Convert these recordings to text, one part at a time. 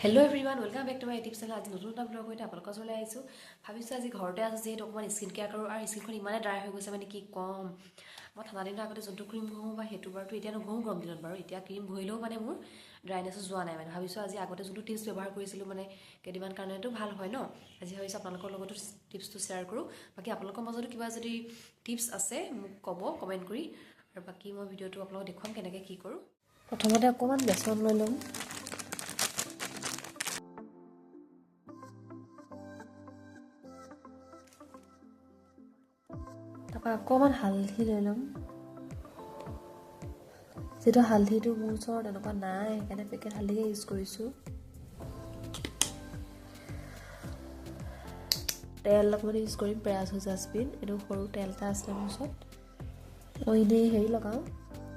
Hello everyone, welcome back to my YouTube channel. আজি নতুন এটা ব্লগ কৰি আপোনালোকৰ ওচৰলৈ আহিছো। ভাবিছো আজি ঘৰতে আছে যে অকমান স্কিন কেয়াৰ কৰো আৰু স্কিনখন ইমানে ড্ৰাই হৈ গৈছে মানে কি কম। মই ঠাণ্ডা দিনৰ আগতে যোনটো ক্ৰীম ঘহো বা হেতু বাৰটো এতিয়া নঘহো গৰম দিনত বাৰু এতিয়া ক্ৰীম ঘহিলেও মানে মোৰ ড্ৰাইনেছ যোৱা নাই মানে ভাবিছো আজি আগতে যোনটো টিপছ ব্যৱহাৰ কৰিছিলো মানে কেইদিনমান কাৰণেটো ভাল হয় ন। আজি ভাবিছো আপোনালোকৰ লগতো টিপছটো শ্বেয়াৰ কৰো। বাকি আপোনালোকৰ মাজতো কিবা যদি টিপছ আছে মোক ক'ব কমেন্ট কৰি আৰু বাকি মই ভিডিওটো আপোনালোকক দেখুৱাম কেনেকৈ কি কৰো। প্ৰথমতে অকমান বেসন লৈ লম। অকমান হালধি লৈ লম। যেটো হালধিটো মোৰ ওচৰত এনেকুৱা নাই সেইকাৰণে পেকেট হালধিকে ইউজ কৰিছো। তেল অকমান ইউজ কৰিম পেৰাজ জাসমিন এটো সৰু তেল এটা আছে মোৰ ওচৰত। মই ইনে হেৰি লগাও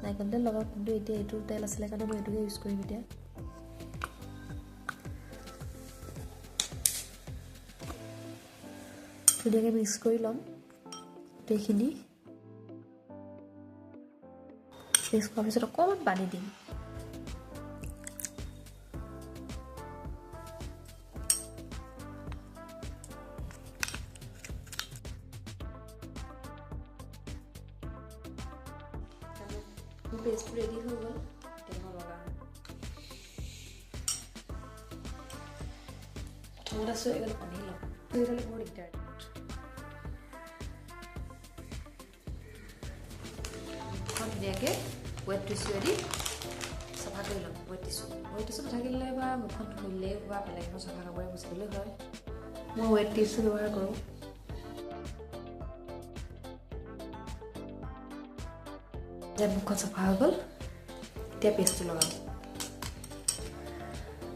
নাইকন তেল লগাও কিন্তু এতিয়া এটো তেল আছে কাৰণে মই এটোকে ইউজ কৰিম এতিয়া। ধুনীয়াকৈ মিক্স কৰি লম এইখিনি। মিক্স কৰাৰ পিছত অকমান পানী দিম। পেষ্ট ৰেডি হৈ গ'ল তেল লগাম। থোড়া সো এগুলো পানি লম এগুলো বড় দিগদার। ধুনীয়াকৈ ৱেট টিছু দি চাফা কৰি ল'ম। ৱেট টিছু নাথাকিলে বা মুখখন ধুলে বা বেলেগ এখন চাফা কাপোৰে মুচিলে হয়। মই ৱেট টিছু ব্যৱহাৰ কৰোঁ। যে মুখখন চাফা হৈ গ'ল এতিয়া পেষ্টটো লগাম।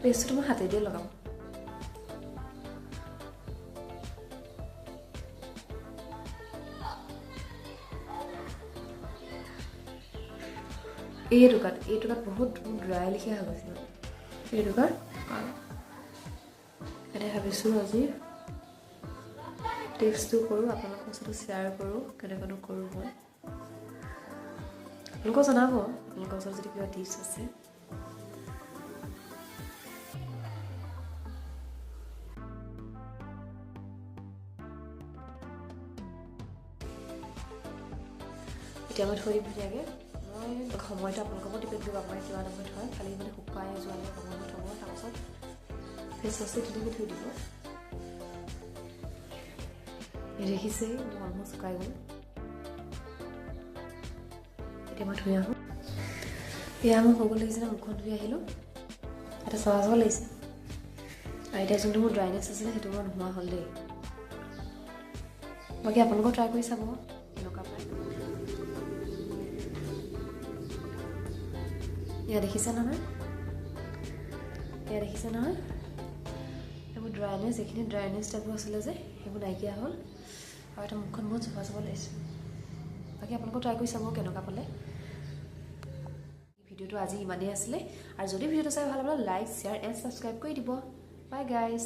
পেষ্টটো মই হাতে দিয়ে লগাম। এই টুকাত বহুত ড্ৰাই লিখা হৈ গৈছিল। এই টুকাত এটা ভাবিছো আজি টেক্সটো কৰোঁ আপোনালোকৰ ওচৰত শ্বেয়াৰ কৰোঁ কেনেকৈ কৰোঁ মই। আপোনালোকক জনাব আপোনালোকৰ ওচৰত যদি কিবা টিপছ আছে। এতিয়া মই থৈ দিম ধুনীয়াকৈ। মই সময়টো আপোনালোকক ডিপেণ্ড কৰিব আপোনাৰ কিমান সময়ত হয় খালি মানে শুকাই যোৱালৈ সময়ত হ'ব। তাৰপাছত ফেচ ৱাছটো ধুনীয়াকৈ থৈ দিব। দেখিছে মোৰ অলমষ্ট শুকাই গ'ল। এতিয়া মই ধুই আহোঁ। এয়া মোৰ হৈ গ'ল লাগিছে না মুখখন ধুই আহিলোঁ। এটা চাফা লাগিছে আৰু এতিয়া যোনটো মোৰ ড্ৰাইনেছ আছিলে সেইটো মোৰ নোহোৱা হ'ল দেই। বাকী আপোনালোকেও ট্ৰাই কৰি চাব এনেকুৱা পায়। এয়া দেখিছে নহয় এইবোৰ ড্ৰাইনেছ এইখিনি ড্ৰাইনেছ টাইপৰ আছিলে যে সেইবোৰ নাইকিয়া হ'ল আৰু এটা মুখখন বহুত চাফা লাগিছে। বাকী আপোনালোকেও ট্ৰাই কৰি চাব কেনেকুৱা পালে। ভিডিওটো আজি ইমানেই আছিলে আৰু যদি ভিডিওটো চাই ভাল লাগে লাইক শ্বেয়াৰ এণ্ড ছাবস্ক্ৰাইব কৰি দিব। বাই গাইজ।